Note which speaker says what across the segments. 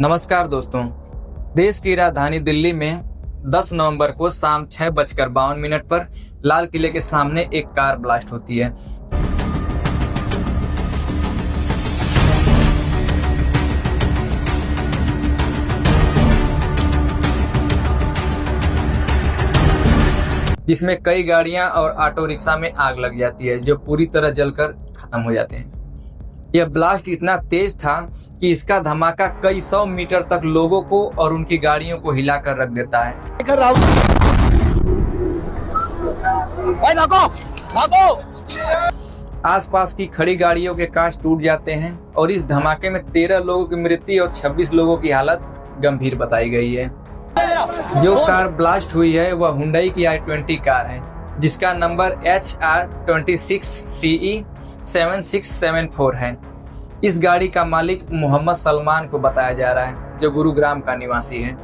Speaker 1: नमस्कार दोस्तों। देश की राजधानी दिल्ली में 10 नवंबर को शाम 6:52 पर लाल किले के सामने एक कार ब्लास्ट होती है। जिसमें कई गाड़ियां और ऑटो रिक्शा में आग लग जाती है, जो पूरी तरह जलकर खत्म हो जाते हैं। यह ब्लास्ट इतना तेज था कि इसका धमाका कई 100 मीटर तक लोगों को और उनकी गाड़ियों को हिलाकर रख देता है। आसपास की खड़ी गाड़ियों के कांच टूट जाते हैं और इस धमाके में 13 लोगों की मृत्यु और 26 लोगों की हालत गंभीर बताई गई है। जो कार ब्लास्ट हुई है वह हुंडई की i20 कार है, जिसका नंबर HR26CE 7674 है। इस गाड़ी का मालिक मोहम्मद सलमान को बताया जा रहा है, जो गुरुग्राम का निवासी है।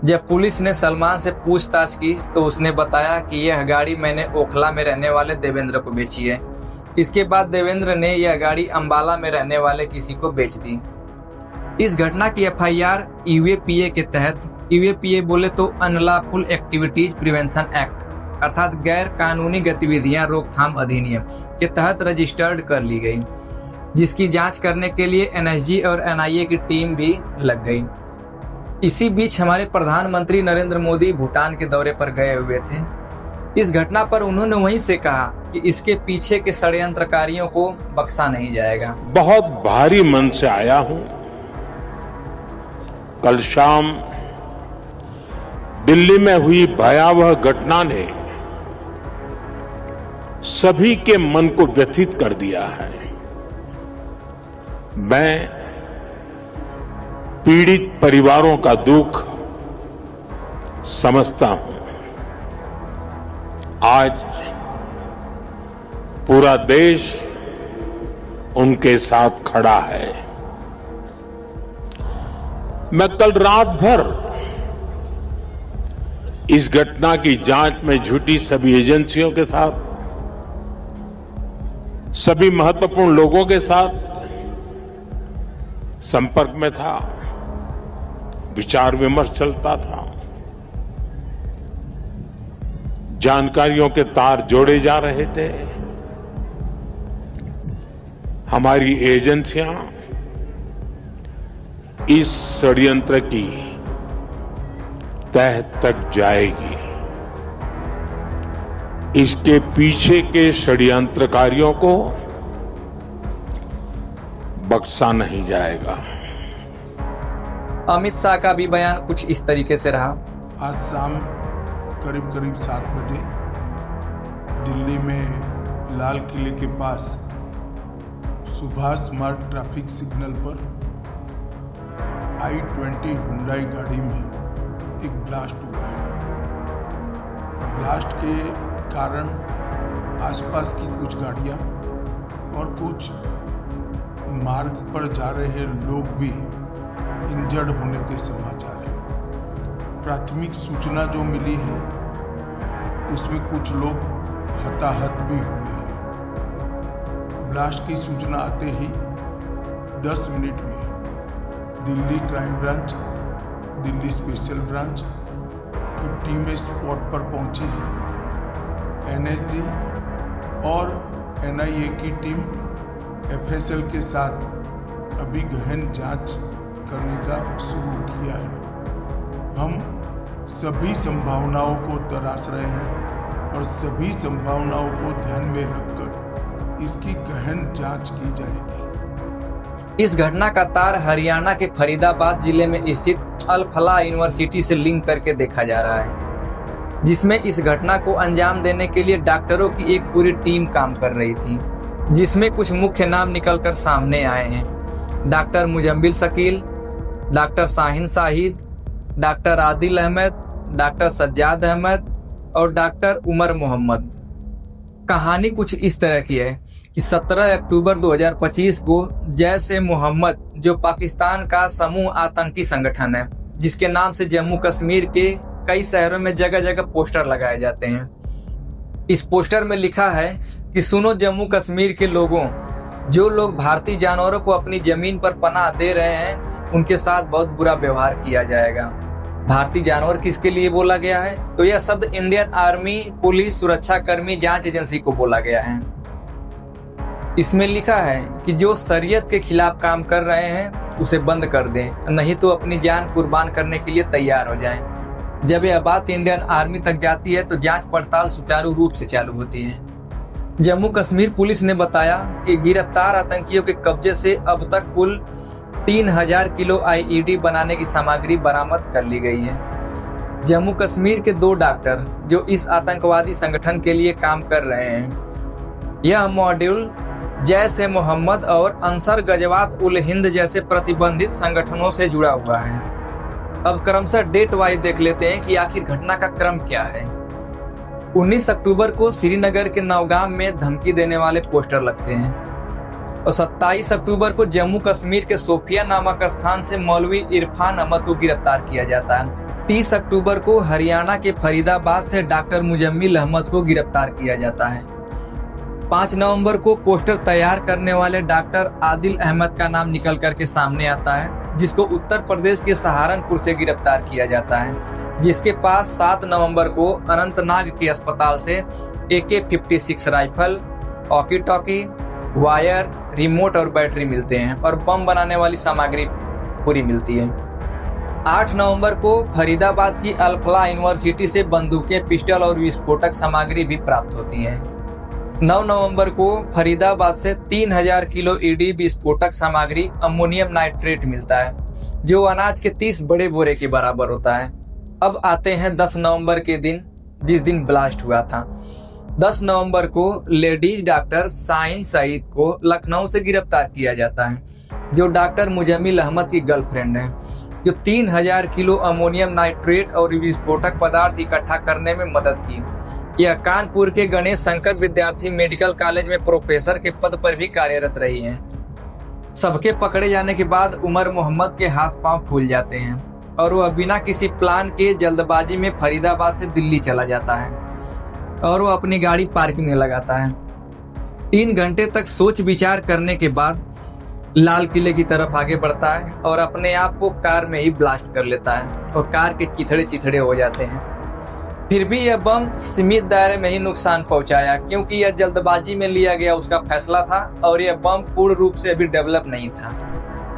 Speaker 1: जब पुलिस ने सलमान से पूछताछ की तो उसने बताया कि यह गाड़ी मैंने ओखला में रहने वाले देवेंद्र को बेची है। इसके बाद देवेंद्र ने यह गाड़ी अंबाला में रहने वाले किसी को बेच दी। इस घटना की FIR UAPA के तहत, UAPA बोले तो अनलॉफुल एक्टिविटीज प्रिवेंशन एक्ट अर्थात गैर कानूनी गतिविधियां रोकथाम अधिनियम के तहत रजिस्टर्ड कर ली गई, जिसकी जांच करने के लिए NSG और NIA की टीम भी लग गई। इसी बीच हमारे प्रधानमंत्री नरेंद्र मोदी भूटान के दौरे पर गए हुए थे। इस घटना पर उन्होंने वहीं से कहा कि इसके पीछे के षड्यंत्रकारियों को बख्शा नहीं जाएगा।
Speaker 2: बहुत भारी मन से आया हूं। कल शाम दिल्ली में हुई भयावह घटना ने सभी के मन को व्यथित कर दिया है। मैं पीड़ित परिवारों का दुख समझता हूं। आज पूरा देश उनके साथ खड़ा है। मैं कल रात भर इस घटना की जांच में जुटी सभी एजेंसियों के साथ, सभी महत्वपूर्ण लोगों के साथ संपर्क में था, विचार विमर्श चलता था, जानकारियों के तार जोड़े जा रहे थे। हमारी एजेंसियां इस षड्यंत्र की तह तक जाएगी। इसके पीछे के षड्यंत्रकारियों को बख्शा नहीं जाएगा।
Speaker 1: अमित शाह का भी बयान कुछ इस तरीके से रहा।
Speaker 3: आज शाम करीब 7 बजे दिल्ली में लाल किले के पास सुभाष मार्ग ट्रैफिक सिग्नल पर i20 हुंडई गाड़ी में एक ब्लास्ट हुआ। ब्लास्ट के कारण आसपास की कुछ गाड़ियां और कुछ मार्ग पर जा रहे लोग भी इंजर्ड होने के समाचार हैं। प्राथमिक सूचना जो मिली है उसमें कुछ लोग हताहत भी हुए हैं। ब्लास्ट की सूचना आते ही 10 मिनट में Delhi crime branch, Delhi special branch की टीमें स्पॉट पर पहुंची है। NSG और NIA की टीम FSL के साथ अभी गहन जांच करने का शुरू किया है। हम सभी संभावनाओं को तलाश रहे हैं और सभी संभावनाओं को ध्यान में रखकर इसकी गहन जांच की जाएगी।
Speaker 1: इस घटना का तार हरियाणा के फरीदाबाद जिले में स्थित अल फलाह यूनिवर्सिटी से लिंक करके देखा जा रहा है, जिसमें इस घटना को अंजाम देने के लिए डॉक्टरों की एक पूरी टीम काम कर रही थी, जिसमें कुछ मुख्य नाम निकलकर सामने आए हैं। Doctor Muzammil Shakeel, doctor Shaheen Shahid, doctor Adil Ahmad, doctor Sajjad Ahmad और डॉक्टर उमर मोहम्मद। कहानी कुछ इस तरह की है कि 17 अक्टूबर 2025 को जैश ए मोहम्मद, जो पाकिस्तान का समूह आतंकी संगठन है, जिसके नाम से जम्मू कश्मीर के कई शहरों में जगह जगह पोस्टर लगाए जाते हैं। इस पोस्टर में लिखा है कि सुनो जम्मू कश्मीर के लोगों, जो लोग भारतीय जानवरों को अपनी जमीन पर पनाह दे रहे हैं, उनके साथ बहुत बुरा व्यवहार किया जाएगा। भारतीय जानवर किसके लिए बोला गया है? तो यह शब्द इंडियन आर्मी, पुलिस, सुरक्षा कर्मी, जांच एजेंसी को बोला गया है। इसमें लिखा है कि जो शरीयत के खिलाफ काम कर रहे हैं उसे बंद कर दें, नहीं तो अपनी जान कुर्बान करने के लिए तैयार हो जाएं। जब यह बात इंडियन आर्मी तक जाती है तो जांच पड़ताल सुचारू रूप से चालू होती है। जम्मू कश्मीर पुलिस ने बताया कि गिरफ्तार आतंकियों के कब्जे से अब तक कुल 3000 किलो IED बनाने की सामग्री बरामद कर ली गई है। जम्मू कश्मीर के 2 डॉक्टर जो इस आतंकवादी संगठन के लिए काम कर रहे हैं, यह मॉड्यूल जैश ए मोहम्मद और अंसर गजवात उल हिंद जैसे प्रतिबंधित संगठनों से जुड़ा हुआ है। अब क्रमशः डेट वाइज देख लेते हैं कि आखिर घटना का क्रम क्या है। 19 अक्टूबर को श्रीनगर के नौगाम में धमकी देने वाले पोस्टर लगते हैं और 27 अक्टूबर को जम्मू कश्मीर के सोफिया नामक स्थान से मौलवी इरफान अहमद को गिरफ्तार किया जाता है। 30 अक्टूबर को हरियाणा के फरीदाबाद से डॉक्टर मुजम्मिल अहमद को गिरफ्तार किया जाता है। 5 नवंबर को पोस्टर तैयार करने वाले डॉक्टर आदिल अहमद का नाम निकल करके सामने आता है, जिसको उत्तर प्रदेश के सहारनपुर से गिरफ्तार किया जाता है, जिसके पास 7 नवंबर को अनंतनाग के अस्पताल से AK-56 rifle, walkie talkie, wire, remote और बैटरी मिलते हैं और बम बनाने वाली सामग्री पूरी मिलती है। 8 नवंबर को फरीदाबाद की अल्फला यूनिवर्सिटी से बंदूकें, पिस्टल और विस्फोटक सामग्री भी प्राप्त होती है। 9 नवंबर को फरीदाबाद से 3000 किलो ED विस्फोटक सामग्री अमोनियम नाइट्रेट मिलता है, जो अनाज के 30 बड़े बोरे के बराबर होता है। अब आते हैं 10 नवंबर के दिन, जिस दिन ब्लास्ट हुआ था। 10 नवंबर को लेडीज डॉक्टर शाहीन सईद को लखनऊ से गिरफ्तार किया जाता है, जो डॉक्टर मुजम्मिल अहमद की गर्लफ्रेंड है, जो 3000 किलो अमोनियम नाइट्रेट और विस्फोटक पदार्थ इकट्ठा करने में मदद की। यह कानपुर के गणेश शंकर विद्यार्थी मेडिकल कॉलेज में प्रोफेसर के पद पर भी कार्यरत रही हैं। सबके पकड़े जाने के बाद उमर मोहम्मद के हाथ पांव फूल जाते हैं और वह बिना किसी प्लान के जल्दबाजी में फरीदाबाद से दिल्ली चला जाता है और वह अपनी गाड़ी पार्किंग में लगाता है। 3 घंटे तक सोच विचार करने के बाद लाल किले की तरफ आगे बढ़ता है और अपने आप को कार में ही ब्लास्ट कर लेता है और कार के चिथड़े चिथड़े हो जाते हैं। फिर भी यह बम सीमित दायरे में ही नुकसान पहुंचाया, क्योंकि यह जल्दबाजी में लिया गया उसका फैसला था और यह बम पूर्ण रूप से अभी डेवलप नहीं था।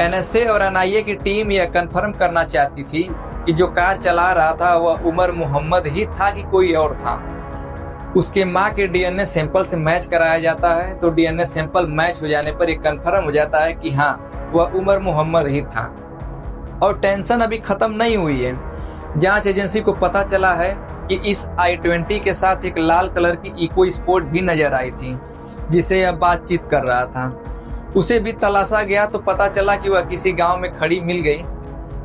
Speaker 1: NSA और NIA की टीम यह कंफर्म करना चाहती थी कि जो कार चला रहा था वह उमर मोहम्मद ही था कि कोई और था। उसके मां के DNA सैंपल से मैच कराया जाता है, तो DNA सैंपल मैच हो जाने पर यह कंफर्म हो जाता है कि हाँ, वह उमर मोहम्मद ही था। और टेंशन अभी खत्म नहीं हुई है। जांच एजेंसी को पता चला है कि इस I-20 के साथ एक लाल कलर की इको स्पोर्ट भी नजर आई थी, जिसे यह बातचीत कर रहा था। उसे भी तलाशा गया तो पता चला कि वह किसी गांव में खड़ी मिल गई।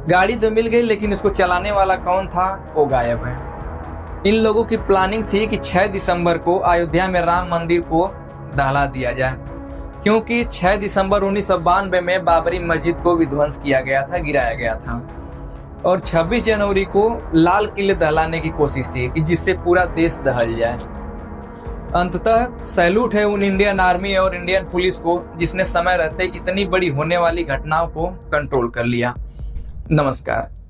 Speaker 1: गाड़ी तो मिल गई, लेकिन उसको चलाने वाला कौन था वो गायब है। इन लोगों की प्लानिंग थी कि 6 दिसंबर को अयोध्या में राम मंदिर को दहला दिया जाए, क्योंकि 6 दिसंबर 1992 में बाबरी मस्जिद को विध्वंस किया गया था, गिराया गया था, और 26 जनवरी को लाल किले दहलाने की कोशिश थी कि जिससे पूरा देश दहल जाए। अंततः सैल्यूट है उन इंडियन आर्मी और इंडियन पुलिस को जिसने समय रहते इतनी बड़ी होने वाली घटनाओं को कंट्रोल कर लिया। नमस्कार।